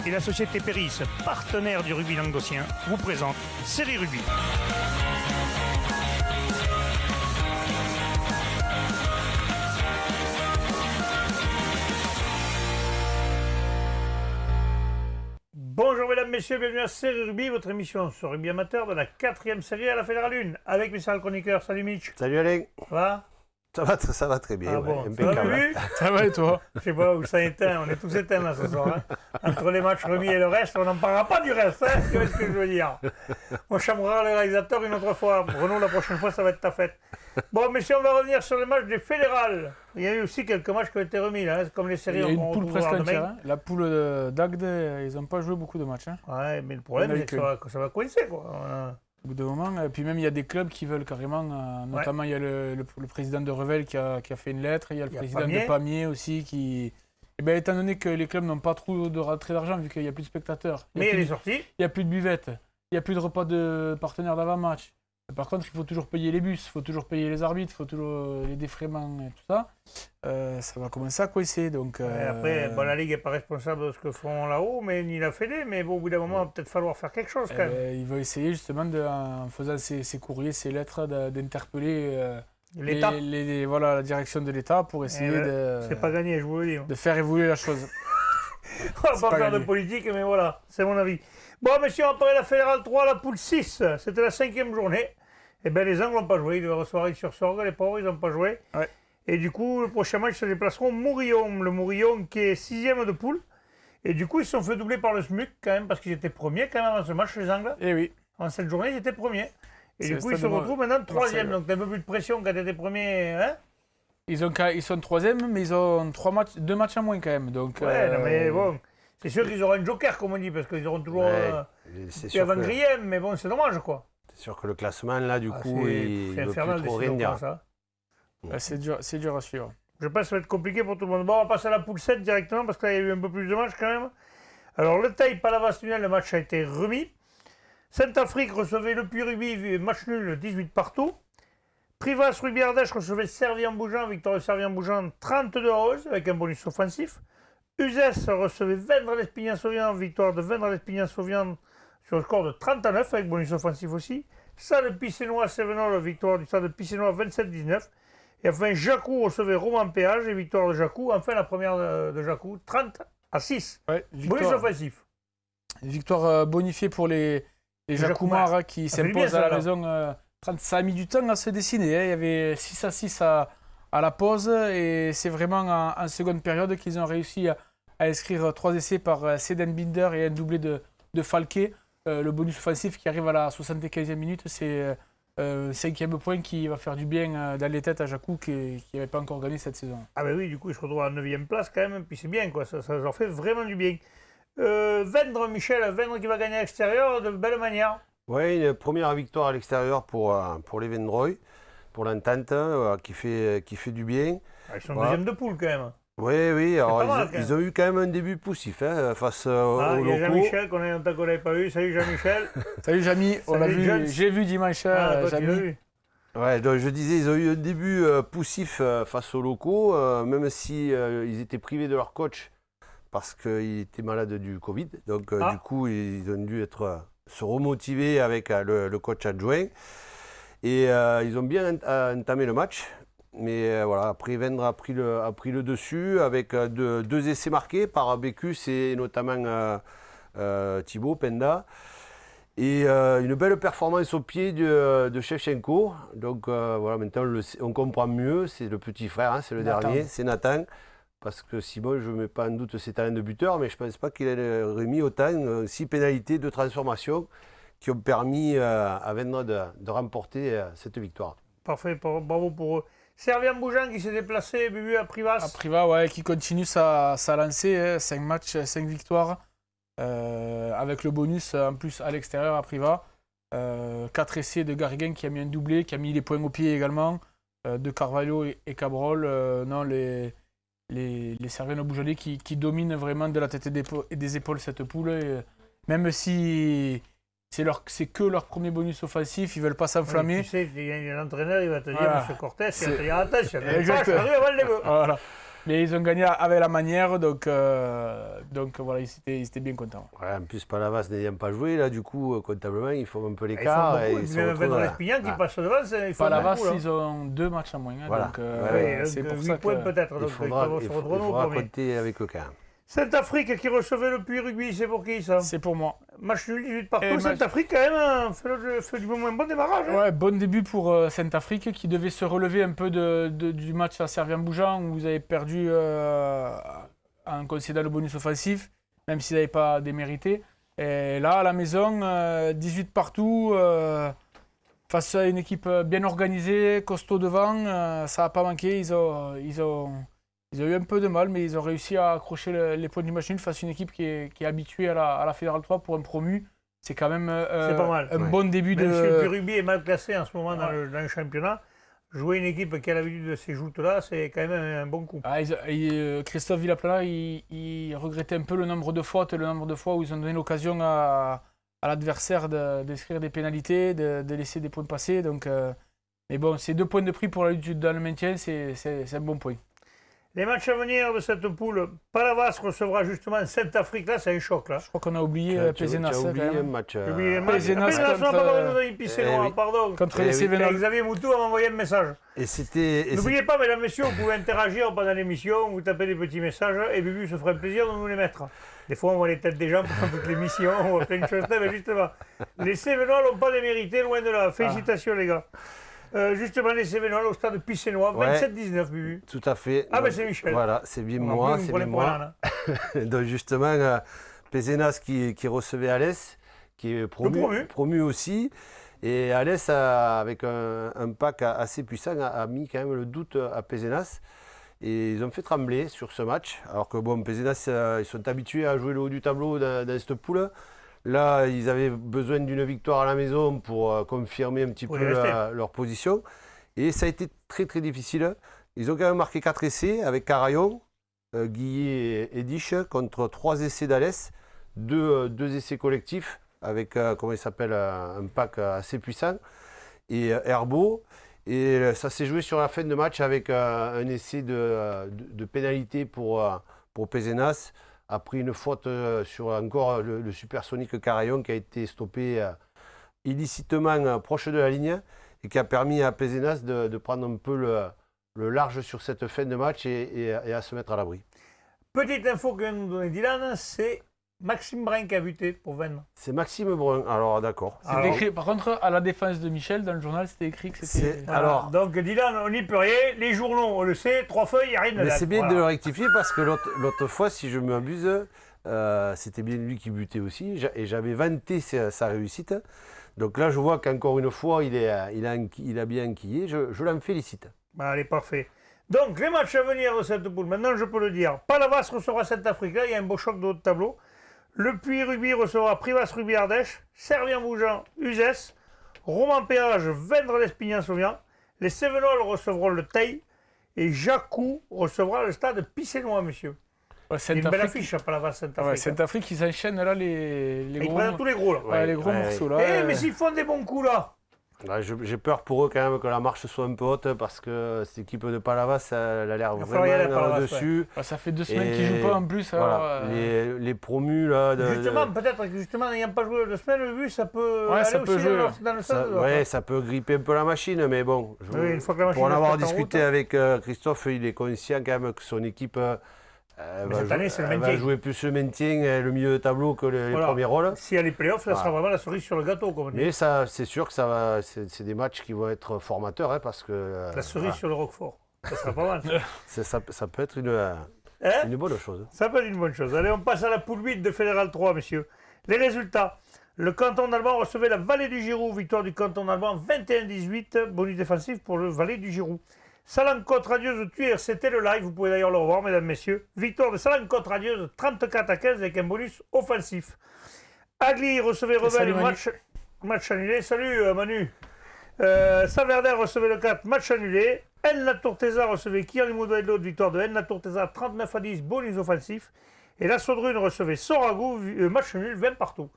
et la société Péris, partenaire du rugby languedocien, vous présente Série Rugby. Bonjour mesdames, messieurs, bienvenue à Série Rugby, votre émission sur rugby amateur de la 4e série à la Fédérale 1, avec mes salles chroniqueurs. Salut Mitch. Salut Alain. Ça va? Ça va très bien, ah bon, impeccable. Ça va et toi? Je sais pas où ça éteint, on est tous éteints là ce soir. Hein. Entre les matchs remis et le reste, on n'en parlera pas du reste, hein, tu vois ce que je veux dire. On chambrera les réalisateurs une autre fois. Renaud, la prochaine fois, ça va être ta fête. Bon, messieurs, on va revenir sur les matchs des fédérales. Il y a eu aussi quelques matchs qui ont été remis, là, comme les séries. Il y a une poule presque entière. Hein. La poule d'Agde, ils n'ont pas joué beaucoup de matchs. Hein. Ouais, mais le problème, c'est que ça va coincer, quoi. Au bout d'un moment, et puis même il y a des clubs qui veulent carrément, notamment il y a le président de Revel qui a fait une lettre, il y a le président de Pamiers aussi qui... Et bien, étant donné que les clubs n'ont pas trop de rentrée d'argent vu qu'il n'y a plus de spectateurs, mais il y a des sorties. Il n'y a plus de buvettes, il n'y a plus de repas de partenaires d'avant-match. Par contre, il faut toujours payer les bus, il faut toujours payer les arbitres, il faut toujours les défraiements et tout ça. Ça va commencer à coincer. Donc, après, la Ligue n'est pas responsable de ce que font là-haut, mais ni la Fédé. Mais bon, au bout d'un moment, il va peut-être falloir faire quelque chose quand même. Il va essayer justement, en faisant ses courriers, ses lettres, d'interpeller l'État. Voilà, la direction de l'État pour essayer c'est pas gagné, je vous le dis. De faire évoluer la chose. On va pas faire de politique, mais voilà, c'est mon avis. Bon, messieurs, on va parler de la Fédérale 3, la poule 6. C'était la 5e journée. Eh bien, les Angles n'ont pas joué. Ils devaient recevoir Île-sur-Sorgue. Les pauvres, ils n'ont pas joué. Ouais. Et du coup, le prochain match, se déplaceront Mourillon. Le Mourillon qui est 6e de poule. Et du coup, ils se sont fait doubler par le SMUC quand même, parce qu'ils étaient premiers quand même avant ce match, les Angles. Eh oui. En cette journée, ils étaient premiers. Et du coup, ils se retrouvent maintenant 3e. Donc, t'as un peu plus de pression quand t'étais premier. Hein? Ils sont 3e, mais ils ont 2 matchs en moins quand même. Donc, ouais, non, mais bon. C'est sûr qu'ils auront un joker, comme on dit, parce qu'ils auront toujours avant Griem, mais bon, c'est dommage, quoi. C'est sûr que le classement, là, du coup, il ne veut plus trop rien dire. C'est dur à suivre. Je pense que ça va être compliqué pour tout le monde. Bon, on va passer à la poule 7 directement, parce qu'il y a eu un peu plus de matchs, quand même. Alors, le Taille Palavas-Tunnel, le match a été remis. Sainte-Afrique recevait le Puy-Rugby, match nul, 18 partout. Privas Rugby-Ardèche recevait Servien-Bougeant, victoire de Servien-Bougeant, 32-11, avec un bonus offensif. Uzès recevait Vendre-l'Espignan-Sauvian, victoire de Vendre-l'Espignan-Sauvian sur le score de 39 avec bonus offensif aussi. Stade Picénois-Sévenol, victoire du Stade Picénois 27-19. Et enfin, Jacou recevait Roman-Péage et victoire de Jacou. Enfin, la première de Jacou, 30-6. Ouais, bonus offensif. Victoire bonifiée pour les Jacoumards qui s'imposent à la maison. Ça a mis du temps à se dessiner. Hein. Il y avait 6-6 à la pause et c'est vraiment en seconde période qu'ils ont réussi à inscrire 3 essais par Seden Binder et un doublé de Falquet. Le bonus offensif qui arrive à la 75e minute, c'est un 5e point qui va faire du bien dans les têtes à Jacou qui n'avait pas encore gagné cette saison. Ah ben oui, du coup il se retrouve à la 9e place quand même, puis c'est bien quoi, ça leur fait vraiment du bien. Vendre qui va gagner à l'extérieur de belle manière. Oui, une première victoire à l'extérieur pour les Vendroy. Pour l'entente qui fait du bien. Ils sont deuxième de poule quand même. Oui. Alors, ils ont eu quand même un début poussif face aux locaux. Il y a Jean-Michel qu'on n'avait pas vu. Salut Jean-Michel. Salut Jamy, on l'a vu. J'ai vu dimanche. Jamy. Ouais, donc je disais, ils ont eu un début poussif face aux locaux, même si ils étaient privés de leur coach parce qu'il était malade du Covid. Donc du coup, ils ont dû se remotiver avec le coach adjoint. Et ils ont bien entamé le match, mais voilà, après Vendre a pris le dessus avec 2 essais marqués par Bécus et notamment Thibaut Penda. Et une belle performance au pied de Shevchenko. Donc voilà, maintenant on comprend mieux, c'est le petit frère, hein, c'est le dernier, c'est Nathan. Parce que Simon, je ne mets pas en doute ses talents de buteur, mais je ne pense pas qu'il ait remis autant, 6 pénalités de transformation qui ont permis à Vendre de remporter cette victoire. Parfait, bravo pour eux. Servien-Bougeant qui s'est déplacé, Bubu à Privas. À Privas, ouais, qui continue sa lancée, 5 matchs, 5 victoires, avec le bonus en plus à l'extérieur à Privas. 4 essais de Garriguin qui a mis un doublé, qui a mis les points au pied également, de Carvalho et Cabrol. Non, les Serviens-Bougeonnais qui dominent vraiment de la tête et des épaules cette poule. Et même si c'est que leur premier bonus offensif, ils ne veulent pas s'enflammer. Tu sais, l'entraîneur, il va te dire, voilà. Monsieur Cortés, il va te dire attention, il va pas avant le début. Voilà. Mais ils ont gagné avec la manière, donc voilà, ils étaient bien contents. Ouais, en plus, Palavas n'ayant pas joué, là, du coup, comptablement, ils font un peu Ils l'écart. font beaucoup. Même Vendres Lespignan qui passe devant, ils font Palavas, beaucoup. ils ont 2 matchs en moins. Voilà. Donc, c'est pour 8 ça points que... peut-être. Donc ils peuvent se retrouver au premier. compter avec eux quand même. Saint-Afrique qui recevait le Puy Rugby, c'est pour qui ça? C'est pour moi. Match nul 18 partout. Et Saint-Afrique quand même fait du moins bon démarrage. Hein. Ouais, bon début pour Saint-Afrique qui devait se relever un peu du match à Servien-Bougeant où vous avez perdu en concédant le bonus offensif, même s'ils n'avaient pas démérité. Et là, à la maison, 18 partout, face à une équipe bien organisée, costaud devant, ça n'a pas manqué. Ils ont eu un peu de mal, mais ils ont réussi à accrocher les points du match nul face à une équipe qui est habituée à la Fédérale 3 pour un promu. C'est quand même pas mal. un bon début Même de... si le Puy Rugby est mal classé en ce moment dans le championnat, jouer une équipe qui a l'habitude de ces joutes-là, c'est quand même un bon coup. Christophe Villaplana, il regrettait un peu le nombre de fautes et le nombre de fois où ils ont donné l'occasion à l'adversaire d'inscrire des pénalités, de laisser des points passer. Donc, mais bon, c'est 2 points de prix pour la lutte dans le maintien, c'est un bon point. Les matchs à venir de cette poule, Palavas recevra justement Saint-Afrique, là c'est un choc là. Je crois qu'on a oublié Pézenas. Tu as oublié un match. J'ai oublié le match. Pézenas contre contre les Cévenols. Xavier Moutou a envoyé un message. N'oubliez pas, mesdames, messieurs, vous pouvez interagir pendant l'émission, vous tapez des petits messages et Bubu se ferait plaisir de nous les mettre. Des fois, on voit les têtes des gens pendant toute l'émission, on voit plein de choses. Mais justement, les Cévenols n'ont pas démérité, loin de là. Félicitations, les gars. Justement, les Cévenols au stade Pissénois, 27-19, Bubu. Tout à fait. Ah, ben c'est Michel. Voilà, c'est bien moi. C'est bien moi. Donc, justement, Pézenas qui recevait Alès, qui est promu aussi. Et Alès, avec un pack assez puissant, a mis quand même le doute à Pézenas. Et ils ont fait trembler sur ce match. Alors que, bon, Pézenas, ils sont habitués à jouer le haut du tableau dans cette poule. Là, ils avaient besoin d'une victoire à la maison pour confirmer un petit peu leur position. Et ça a été très très difficile. Ils ont quand même marqué 4 essais avec Carayon, Guillet et Diche contre 3 essais d'Alès, 2 essais collectifs avec un pack assez puissant et Herbeau. Et ça s'est joué sur la fin de match avec un essai de pénalité pour Pézenas. A pris une faute sur encore le supersonique Carayon qui a été stoppé illicitement proche de la ligne et qui a permis à Pézenas de prendre un peu le large sur cette fin de match et à se mettre à l'abri. Petite info que vient de nous donner Dylan, c'est Maxime Brun qui a buté pour Vennes. C'est Maxime Brun, alors d'accord. C'est écrit, par contre, à la défense de Michel, dans le journal, c'était écrit que c'était... Voilà. Donc Dylan, on n'y peut rien. Les journaux, on le sait, 3 feuilles, il n'y a rien de là. Mais c'est bien de le rectifier parce que l'autre fois, si je m'abuse, c'était bien lui qui butait aussi. Et j'avais vanté sa réussite. Donc là, je vois qu'encore une fois, il a bien enquillé. Je l'en félicite. Allez, parfait. Donc, les matchs à venir de cette poule, maintenant je peux le dire. Palavas recevra Saint-Afrique, là il y a un beau choc de haut de tableau. Le Puy Rugby recevra Privas Rugby Ardèche, Servien-Bougeant, Uzès, Roman Péage, Vendres Lespignan-Sauvian. Les Cévenols recevront le Teil et Jacou recevra le stade Pissénois, monsieur. Ouais, c'est une belle affiche à Palavas Saint-Afrique. Ouais, Saint-Afrique, ils enchaînent là les gros. Ils prennent tous les gros là. Ouais, les gros morceaux là. Mais s'ils font des bons coups là. J'ai peur pour eux quand même que la marche soit un peu haute parce que cette équipe de Palavas, elle a l'air vraiment au-dessus. Ouais. Ça fait 2 semaines qu'ils ne jouent pas en plus. Voilà. Les promus là. Peut-être que justement, n'ayant pas joué 2 semaines, le but ça peut aller ça peut aussi jouer. Dans le sens. Ça peut gripper un peu la machine, mais bon. Une fois que la machine pour en avoir discuté avec Christophe, il est conscient quand même que son équipe va jouer plus le maintien, le milieu de tableau que les premiers rôles. Si elle est playoff, ça sera vraiment la cerise sur le gâteau. Comme on dit. Mais ça, c'est sûr que c'est des matchs qui vont être formateurs parce que. La cerise sur le Roquefort, ça sera pas mal. ça peut être une bonne chose. Ça peut être une bonne chose. Allez, on passe à la poule 8 de Fédéral 3, messieurs. Les résultats. Le canton d'Alban recevait la Vallée du Giroux. Victoire du canton d'Alban 21-18. Bonus défensif pour le Vallée du Giroux. Salancote Radieuse de Thuir, c'était le live, vous pouvez d'ailleurs le revoir, mesdames, messieurs. Victoire de Salancote Radieuse, 34-15 avec un bonus offensif. Agli recevait Rebelle, match annulé. Salut Manu. Saint-Verder recevait le 4, match annulé. La Tourteza recevait Kirlimoudo et l'autre, victoire de La Tourteza, 39-10, bonus offensif. Et la Saudrune recevait Soragou, match nul, 20 partout.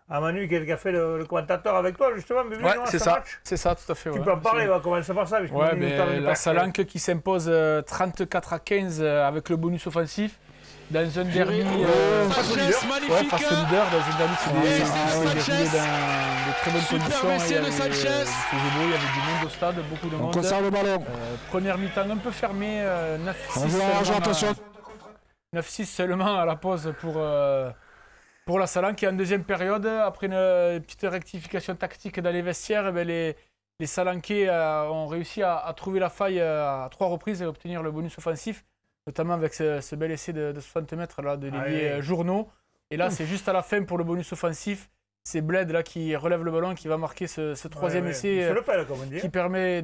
à Manu qui a fait le commentateur avec toi, justement. Mais Ouais, c'est ça. C'est ça, tout à fait. Tu ouais. peux en parler, on va commencer par ça. Ouais, mais la Salanque qui s'impose 34-15 avec le bonus offensif. Dans un derby face au leader, ouais, face au leader, dans un derby qui déroulé dans de très bonnes conditions. Il faisait beau, il y avait du monde au stade, beaucoup de monde. On conserve le ballon. Première mi-temps un peu fermée, 9-6 seulement à la pause pour la Salanque. Et en deuxième période, après une petite rectification tactique dans les vestiaires, les Salankais ont réussi à trouver la faille à 3 reprises et obtenir le bonus offensif, notamment avec ce bel essai de 60 mètres là, de l'ailier Journeau. Et là, c'est juste à la fin pour le bonus offensif. C'est Bled là, qui relève le ballon, qui va marquer ce troisième essai qui permet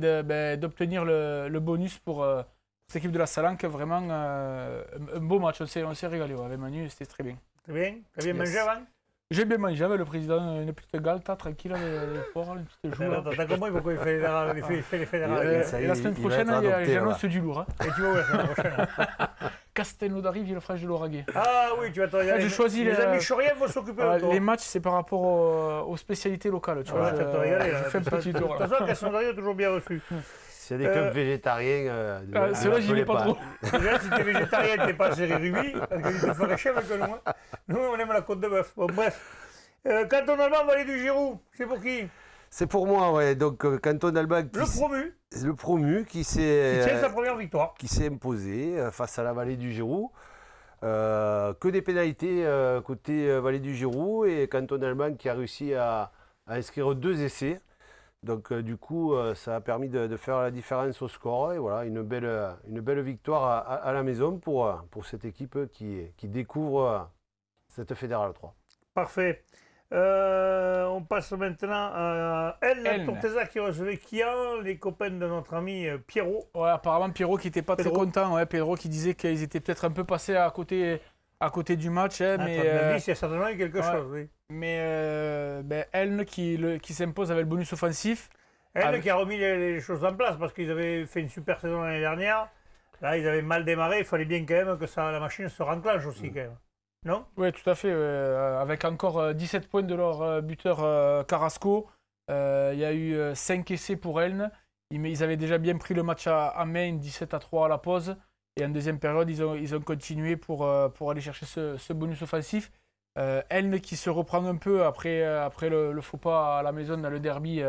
d'obtenir le bonus pour cette équipe de la Salanque. Vraiment un beau match. On s'est régalé avec Manu, c'était très bien. Très bien. T'as bien mangé avant? J'ai bien mangé avec le président, une petite galta tranquille avec le sport, une petite joue. T'as compris pourquoi il fait les fédérales. Et la semaine prochaine, j'annonce du lourd. Et tu vois où la semaine prochaine? Castelnau d'Arrive, Villefranche de l'Auragais. Ah oui, tu vas te regarder. J'ai choisi les amis Chorien vont s'occuper de toi. Les matchs, c'est par rapport aux spécialités locales. Tu vois, tu vas te regarder. Je fais un petit tour. De toute façon, Castelnau est toujours bien reçu. S'il y a des clubs végétariens, c'est vrai, j'y vais pas trop. Déjà, si t'es végétarien, t'es pas à série rugby, parce que tu te ferais chier avec nous. Nous, on aime la côte de bœuf. Bon, bref. Canton d'Alban, Vallée du Giroux, c'est pour qui? C'est pour moi, ouais. Donc, Canton d'Alban. Le promu qui s'est. Qui tient sa première victoire. Qui s'est imposé face à la Vallée du Giroux. Que des pénalités côté Vallée du Giroux et Canton d'Alban qui a réussi à inscrire 2 essais. Donc, du coup, ça a permis de faire la différence au score. Et voilà, une belle victoire à la maison pour cette équipe qui découvre cette Fédérale 3. Parfait. On passe maintenant à Elle Tortesa qui recevait Kian, les copains de notre ami Pierrot. Ouais, apparemment Pierrot qui n'était pas très content. Ouais, Pedro qui disait qu'ils étaient peut-être un peu passés à côté du match. Hein, mais il y a certainement eu quelque chose, oui. Mais Elne qui s'impose avec le bonus offensif. Elne qui a remis les choses en place parce qu'ils avaient fait une super saison l'année dernière. Là, ils avaient mal démarré. Il fallait bien quand même que la machine se renclenche aussi quand même. Non? Oui, tout à fait. Avec encore 17 points de leur buteur Carrasco. Il y a eu 5 essais pour Elne. Ils avaient déjà bien pris le match à main, 17-3 à la pause. Et en deuxième période, ils ont continué pour aller chercher ce bonus offensif. Elne qui se reprend un peu après le faux pas à la maison dans le derby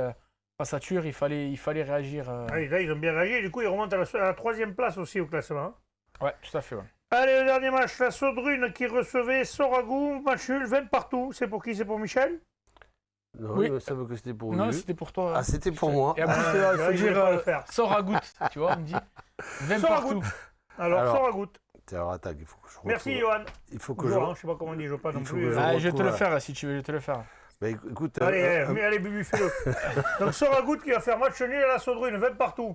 face à Tuur. Il fallait réagir. Là, ils ont bien réagi. Du coup, ils remontent à la 3e place aussi au classement. Ouais, tout à fait. Ouais. Allez, le dernier match, la Saudrune qui recevait Soragou, match nul, 20 partout. C'est pour qui? C'est pour Michel? Non, oui. il me semble que c'était pour lui. Non, c'était pour toi. Ah, c'était pour moi. Et en plus, il faut dire Soragout, tu vois, on me dit 20 partout. Alors Soragout. Alors, attends, il faut que je retrouve. Merci, Johan. Il faut que je ne sais pas comment on dit, je ne pas non plus. Je vais te le faire, si tu veux, je vais te le faire. Bah, écoute, allez, Bubu, fais-le. Donc Soragout qui va faire match nul à la Saudrune, 20 partout.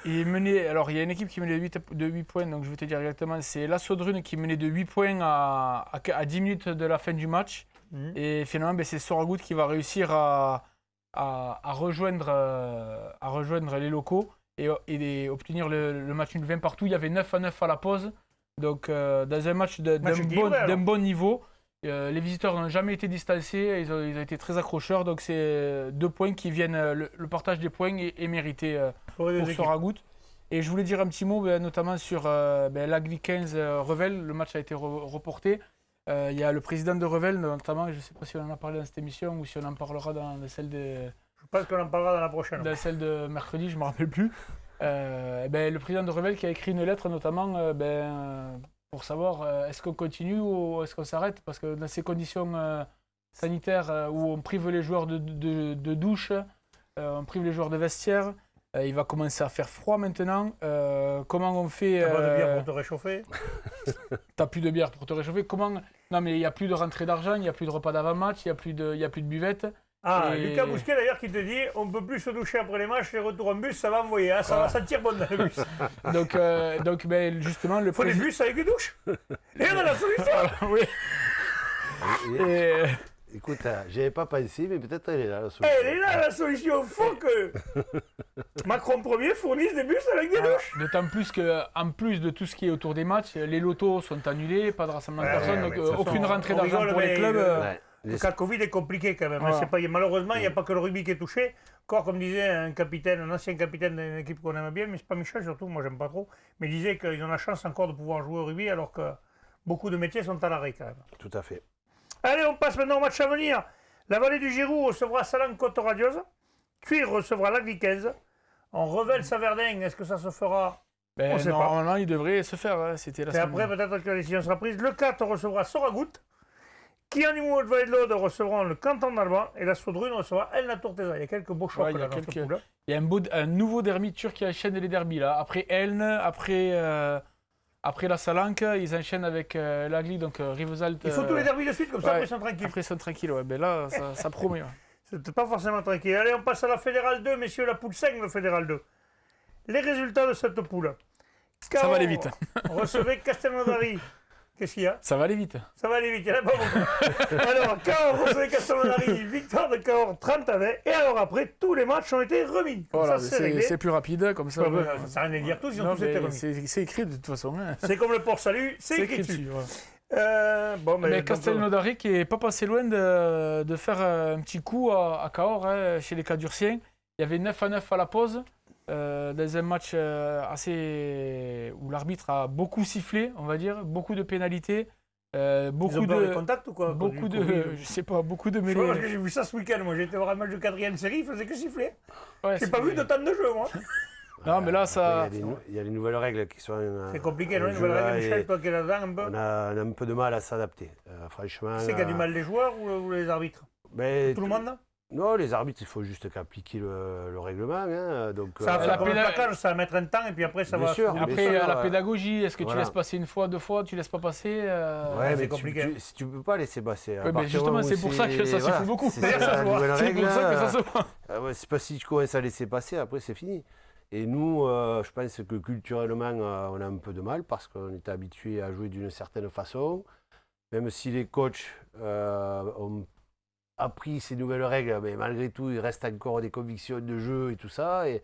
Alors, il y a une équipe qui menait de 8 points, donc je vais te dire exactement. C'est la Saudrune qui menait de 8 points à 10 minutes de la fin du match. Et finalement, c'est Soragout qui va réussir à rejoindre les locaux et obtenir le match nul 20 partout. Il y avait 9-9 à la pause. Donc, dans un match d'un bon niveau. Les visiteurs n'ont jamais été distancés, ils ont été très accrocheurs, donc c'est 2 points qui viennent, le partage des points est mérité pour Soragout. Et je voulais dire un petit mot notamment sur l'Agli 15 Revel, le match a été reporté. Il y a le président de Revel, notamment, je ne sais pas si on en a parlé dans cette émission ou si on en parlera dans celle de... Je pense qu'on en parlera dans la prochaine. Dans celle de mercredi, je ne me rappelle plus. Le président de Revel qui a écrit une lettre notamment... pour savoir est-ce qu'on continue ou est-ce qu'on s'arrête, parce que dans ces conditions sanitaires où on prive les joueurs de douche, on prive les joueurs de vestiaire, il va commencer à faire froid maintenant. Comment on fait... T'as pas de bière pour te réchauffer? T'as plus de bière pour te réchauffer. Comment... Non mais il n'y a plus de rentrée d'argent, il n'y a plus de repas d'avant-match, il n'y a plus de buvette. Lucas Bousquet d'ailleurs qui te dit on ne peut plus se doucher après les matchs, les retours en bus, ça va envoyer, hein, ça va sentir bon dans le bus. Donc justement, le les bus avec une douche. Et on a la solution. Oui. Écoute, j'y avais pas pensé, mais peut-être elle est là la solution. Elle est là la solution, il faut que Macron Ier fournisse des bus avec des douches. D'autant plus qu'en plus de tout ce qui est autour des matchs, les lotos sont annulés, pas de rassemblement de personnes, donc aucune rentrée d'argent pour les clubs. Le cas Covid est compliqué quand même. Voilà. Malheureusement, il n'y a pas que le rugby qui est touché. Encore, comme disait un ancien capitaine d'une équipe qu'on aime bien, mais c'est pas Michel surtout, moi j'aime pas trop, mais il disait qu'ils ont la chance encore de pouvoir jouer au rugby alors que beaucoup de métiers sont à l'arrêt quand même. Tout à fait. Allez, on passe maintenant au match à venir. La vallée du Giroux recevra Salon-Côte-Radieuse. Cuire recevra l'Agly 15. On Revel Saverdin, est-ce que ça se fera? On sait pas. Normalement, il devrait se faire. Hein. C'était la Et semaine. après, peut-être que la décision sera prise. Le 4 recevra Soragout. Kianimo de Vallée de l'Aude recevront le Canton d'Alban. Et la Saudrune recevra El Natourteza. Il y a quelques beaux chocs Ouais, il y a là, dans ce pool. Il y a un nouveau derby turc qui enchaîne les derbys. Là. Après Elne, après la Salanque, ils enchaînent avec l'Agly, donc Rivesalt. Il faut tous les derbys de suite, comme ça, ouais, après ils sont tranquilles. Après, ils sont tranquilles. Ouais. Ben là, ça promet. Ouais. C'était pas forcément tranquille. Allez, on passe à la Fédérale 2, messieurs, la poule 5 de Fédérale 2. Les résultats de cette poule. Ça va aller vite. Recevez Castelnaudary. Qu'est-ce qu'il y a? Ça va aller vite. Ça va aller vite, il n'y en a pas beaucoup. Alors, Cahors recevez Castelnaudary, victoire de Cahors 30-20. Et alors après, tous les matchs ont été remis. Voilà, ça, c'est réglé. c'est plus rapide comme ça. Ça ne sert à rien de dire tous, ils ont Non, tous été mais remis. c'est écrit de toute façon. Hein. C'est comme le port salut, c'est écrit dessus. Ouais. Bon, Mais Castelnaudary qui n'est pas passé loin de faire un petit coup à Cahors, hein, chez les Cadurciens. Il y avait 9-9 à la pause, dans un match où l'arbitre a beaucoup sifflé, on va dire, beaucoup de pénalités. Beaucoup ils ont peur de des contacts ou quoi? beaucoup de je sais pas, beaucoup de Je mêlées. vois, parce que j'ai vu ça ce week-end. Moi, j'ai été voir un match de 4e série, il faisait que siffler. Ouais, J'ai pas vu de temps de jeu, moi. Non, mais là, ça. Après, il y a les nouvelles règles qui sont. C'est compliqué, non? le Une jeu, nouvelle là, règle, et Michel, toi qui es là-dedans un peu. on a un peu de mal à s'adapter. Franchement. C'est qu'il y a du mal les joueurs ou les arbitres? Mais Tout le monde? Non, les arbitres, il faut juste qu'appliquer le règlement. Hein, donc, Ça va faire comme un péda- plaquage, ça va mettre un temps et puis après ça Bien va. sûr. Après, Mais ça, à la pédagogie, est-ce que tu voilà. laisses passer une fois, deux fois, tu laisses pas passer Ouais, c'est mais compliqué. si tu peux pas laisser passer. Ouais, mais justement, c'est pour ça que ça siffle beaucoup. C'est D'ailleurs, ça la se voit. nouvelle C'est règle. pour ça que ça se voit. Ouais, c'est pas si tu commences à laisser passer, après c'est fini. Et nous, je pense que culturellement, on a un peu de mal parce qu'on est habitué à jouer d'une certaine façon. Même si les coachs ont appris ces nouvelles règles, mais malgré tout, il reste encore des convictions de jeu et tout ça. Et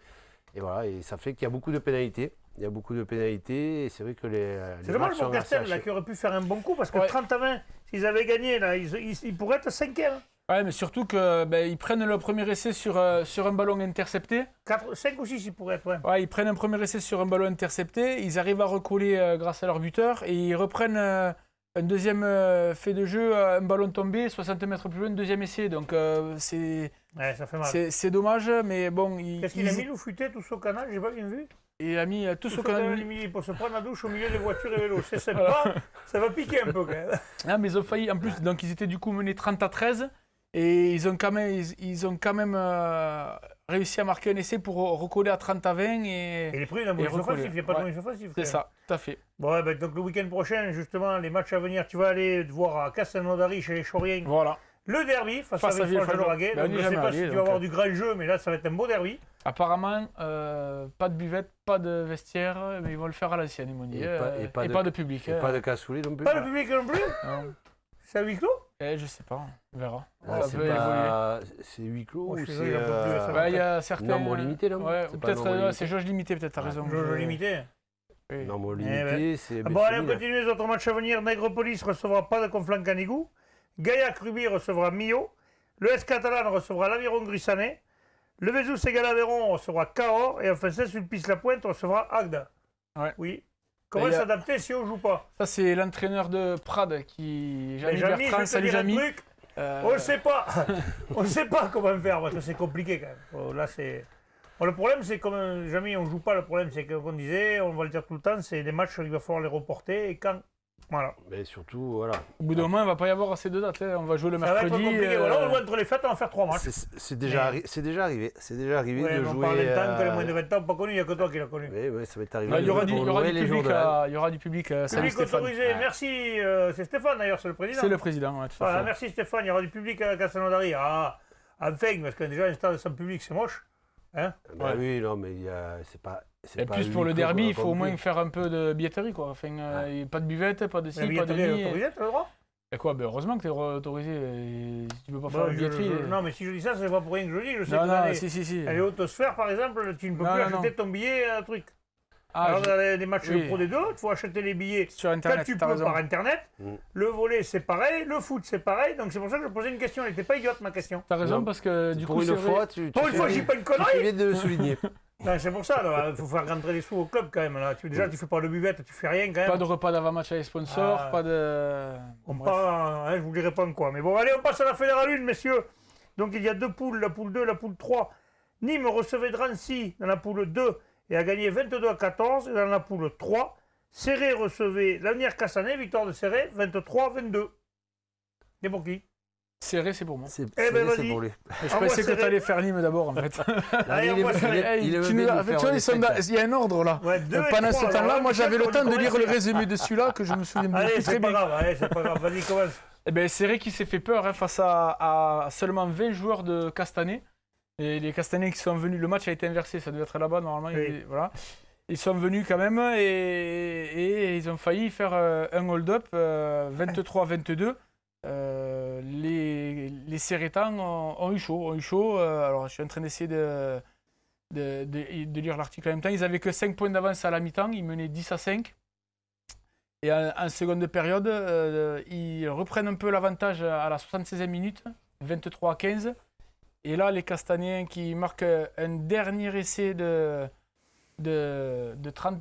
voilà, et ça fait qu'il y a beaucoup de pénalités. Il y a beaucoup de pénalités et c'est vrai que les C'est dommage matchs pour sont Castel assez là, hachés. qui aurait pu faire un bon coup parce que Ouais. 30-20, s'ils avaient gagné, là, ils pourraient être 5e. Ouais, mais surtout qu'ils prennent le premier essai sur un ballon intercepté. 5 ou 6, ils pourraient être. Ouais. Ouais, ils prennent un premier essai sur un ballon intercepté. Ils arrivent à recoller grâce à leur buteur et ils reprennent un deuxième fait de jeu, un ballon tombé, 60 mètres plus loin, deuxième essai. Donc c'est Ouais, ça fait mal. c'est dommage, mais bon. Qu'est-ce qu'il a mis, Loufuté, tout au canal? J'ai pas bien vu. Il a mis tout ce Tout qu'on a canal mis. mis pour se prendre la douche au milieu des voitures et vélos. C'est sympa, ça va piquer un peu quand même. Ah, mais ils ont failli. En plus, donc ils étaient du coup menés 30-13 et ils ont quand même réussi à marquer un essai pour recoller à 30-20 Et les prix d'un bonus recoller. offensif, il n'y a pas de Ouais. bonus offensif. c'est ça, tout à fait. Bon, ouais, ben, donc le week-end prochain, justement, les matchs à venir, tu vas aller voir à Castelnaudary chez les Chauriens Voilà. le derby face Face à à Villefranche-de-Lauragais. Ben, on Donc, y je est ne sais jamais pas allé, si tu vas donc, avoir du grand jeu, mais là, ça va être un beau derby. Apparemment, pas de buvette, pas de vestiaire, mais ils vont le faire à l'ancienne, ils m'ont dit. Et pas pas de public. Et pas de cassoulet non plus. Pas le public non plus. Non. C'est à huis clos. Je sais pas, on verra. Ah, Ça c'est peut évoluer. pas... C'est huis clos Moi, je ou suis c'est désolé, il y a pas plus, ça va. Ouais, il y a certains. Nombre limité, non Ouais, C'est pas peut-être, nombre limité. c'est jauge limité, peut-être, t'as Ouais. raison. Jauge limité. Oui. Nombre Eh limité, c'est. Bon, allez, on continue les autres matchs à venir. Nègrepoli recevra pas de Conflans Canigou. Gaillac Ruby recevra Millau. Le S Catalan recevra l'Aviron Grissanet. Le Vezou Ségal Aveyron recevra Cahors. Et enfin, Saint-Sulpice-la-Pointe recevra Agda. Ouais. Oui. Comment Mais il y a- s'adapter si on joue pas? Ça, c'est l'entraîneur de Prades qui. Mais Jamy Jamy, je Bertrand, vais te salut dire un Jamy. truc. On ne sait pas. On ne sait pas comment faire parce que c'est compliqué quand même. Oh, là, c'est. Bon, le problème, c'est comme jamais on joue pas. Le problème, c'est que, comme on disait, on va le dire tout le temps, c'est des matchs il va falloir les reporter et quand. Voilà. Mais surtout, voilà. Au bout d'un moment, il ne va pas y avoir assez de dates. Hein. On va jouer le Ça va être mercredi. compliqué. Voilà, on va entre les fêtes, on va faire 3 matchs. C'est déjà, c'est déjà arrivé. C'est déjà arrivé Ouais, de mais on jouer. parle d'un temps que les moins de 20 ans n'ont pas connu, il n'y a que toi qui l'as connu. Oui, ça va être arrivé. Bah, il y aura du Pour Noël et public. jour de l'an. Il y aura du public. Salut Public Stéphane. autorisé, merci. C'est Stéphane d'ailleurs, c'est le président. C'est le président, ouais, tout à Voilà, fait. merci Stéphane, il y aura du public à Castelnaudary. Ah, enfin, parce que déjà, un stade sans public, c'est moche. Hein? Bah Ouais. oui, non, mais c'est pas. Et pas plus pour huis le clos derby, qu'on il faut au compte moins plus. faire un peu de billetterie, quoi. Enfin, pas de buvette, pas de La ci, pas de billetterie est ni. autorisée, tu as le droit? Et quoi, ben heureusement que tu es autorisé. Si tu peux pas faire Bah, de billetterie. non, mais si je dis ça, c'est pas pour rien que je le dis. Je sais Non, que non, les si. hautosphères, par exemple, tu ne peux Non, plus non, acheter ton billet à un truc. Alors, dans les matchs de Pro D2, il faut acheter les billets sur Internet, quand tu peux par Internet. Le volley, c'est pareil. Le foot, c'est pareil. Donc, c'est pour ça que je posais une question. Elle n'était pas idiote, ma question. T'as raison, parce que du coup, pour une fois, pour une fois, je dis pas une connerie. Tu viens de le souligner. C'est pour ça, il faut faire rentrer des sous au club quand même. Là. Déjà, tu fais pas de buvette, tu fais rien quand même. Pas de repas d'avant-match avec sponsors, pas de... je vous dirai pas quoi. Mais bon, allez, on passe à la Fédérale 1, messieurs. Donc, il y a deux poules, la poule 2 la poule 3. Nîmes recevait Drancy dans la poule 2 et a gagné 22-14. Et dans la poule 3, Serré recevait l'Avenir Cassanet, victoire de Serré, 23-22. C'est pour qui? Serré, c'est pour moi. C'est vas-y. pour lui. Je pensais que tu allais faire Nîmes d'abord, en fait. Allez, on voit Serré. Il y a un ordre, là. Ouais, pendant ce temps-là, moi, j'avais le temps de lire le résumé de celui-là, que je me souviens plus très bien. Allez, c'est pas grave. Vas-y, commence. Eh bien, Serré qui s'est fait peur face à seulement 20 joueurs de Castanet. Et les Castanais qui sont venus, le match a été inversé, ça devait être là-bas normalement. Oui. Voilà. Ils sont venus quand même et ils ont failli faire un hold-up 23-22. Les Serrétans ont eu chaud. Alors je suis en train d'essayer de lire l'article en même temps. Ils n'avaient que 5 points d'avance à la mi-temps, ils menaient 10-5. Et en seconde période, ils reprennent un peu l'avantage à la 76e minute, 23-15. Et là, les Castaniens qui marquent un dernier essai de 30,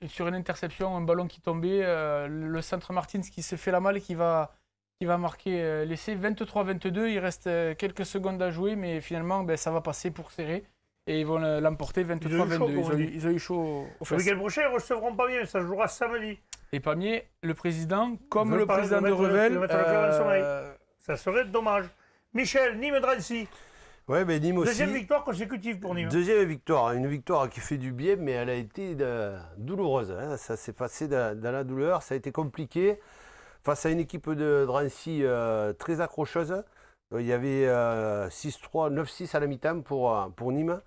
sur une interception, un ballon qui tombait, le centre Martins qui se fait la malle et qui va marquer l'essai. 23-22, il reste quelques secondes à jouer, mais finalement, ça va passer pour Serré. Et ils vont l'emporter 23-22. Ils ont eu chaud au fesses. Le week-end prochain, ils recevront Pamiers, ça jouera samedi. Et Pamiers, le président, comme le président de Revel, ça serait dommage. Michel, Nîmes-Drancy. Ouais, mais Nîmes aussi. Deuxième victoire consécutive pour Nîmes. Deuxième victoire, une victoire qui fait du bien, mais elle a été douloureuse. Hein. Ça s'est passé dans la douleur, ça a été compliqué. Face à une équipe de Drancy très accrocheuse. Il y avait 6-3, 9-6 à la mi-temps pour Nîmes,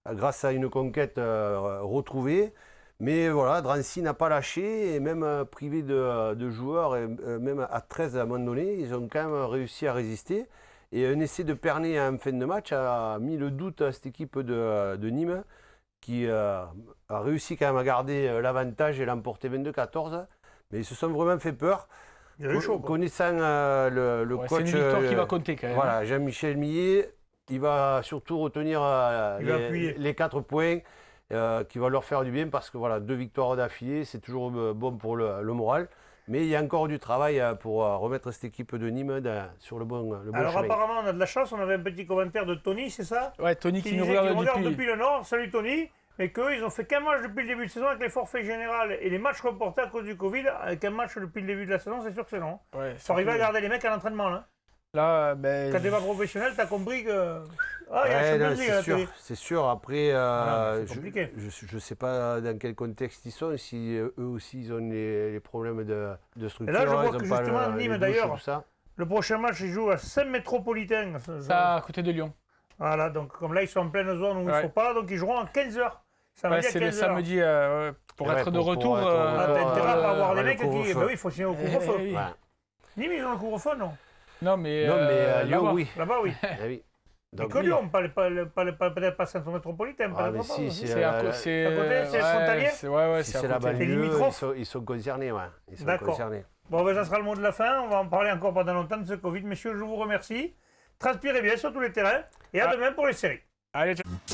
grâce à une conquête retrouvée. Mais voilà, Drancy n'a pas lâché, et même privé de joueurs, et même à 13 à un moment donné, ils ont quand même réussi à résister. Et un essai de Pernet en fin de match a mis le doute à cette équipe de Nîmes, qui a réussi quand même à garder l'avantage et l'emporter 22-14. Mais ils se sont vraiment fait peur. Connaissant le coach. C'est une victoire qui va compter quand même. Voilà, Jean-Michel Millet, il va surtout retenir les 4 points qui vont leur faire du bien, parce que voilà, 2 victoires d'affilée, c'est toujours bon pour le moral. Mais il y a encore du travail pour remettre cette équipe de Nîmes sur le bon chemin. Alors apparemment, on a de la chance, on avait un petit commentaire de Tony, c'est ça? Ouais, Tony qui nous regarde regarde depuis le Nord. Salut Tony. Mais qu'ils ont fait qu'un match depuis le début de saison avec les forfaits généraux et les matchs reportés à cause du Covid. Avec un match depuis le début de la saison, c'est sûr que c'est long. Ouais, faut arriver à garder les mecs à l'entraînement là. Là, quand tu es pas professionnel, tu as compris que. C'est sûr. Après, compliqué. Je ne sais pas dans quel contexte ils sont, si eux aussi ils ont les problèmes de structure. Et là, je vois que justement, Nîmes d'ailleurs, ça. le prochain match, ils jouent à Saint-Métropolitain. Ça, à côté de Lyon. Voilà, donc comme là, ils sont en pleine zone où il ne faut pas, donc ils joueront à 15h. C'est le samedi pour être de retour. T'as intérêt à pas avoir des mecs qui. Oui, il faut signer au couvre-feu. Nîmes, ils ont le couvre-feu, non? Non, mais à Lyon, oui. Là-bas, oui. Oui. Donc, que Lyon, peut-être pas Saint-Métropolitain. C'est à côté, c'est frontalier. C'est la banlieue, ils sont concernés. D'accord. Bon, ça sera le mot de la fin. On va en parler encore pendant longtemps de ce Covid. Messieurs, je vous remercie. Transpirez bien sur tous les terrains. Et à demain pour les séries. Allez, ciao.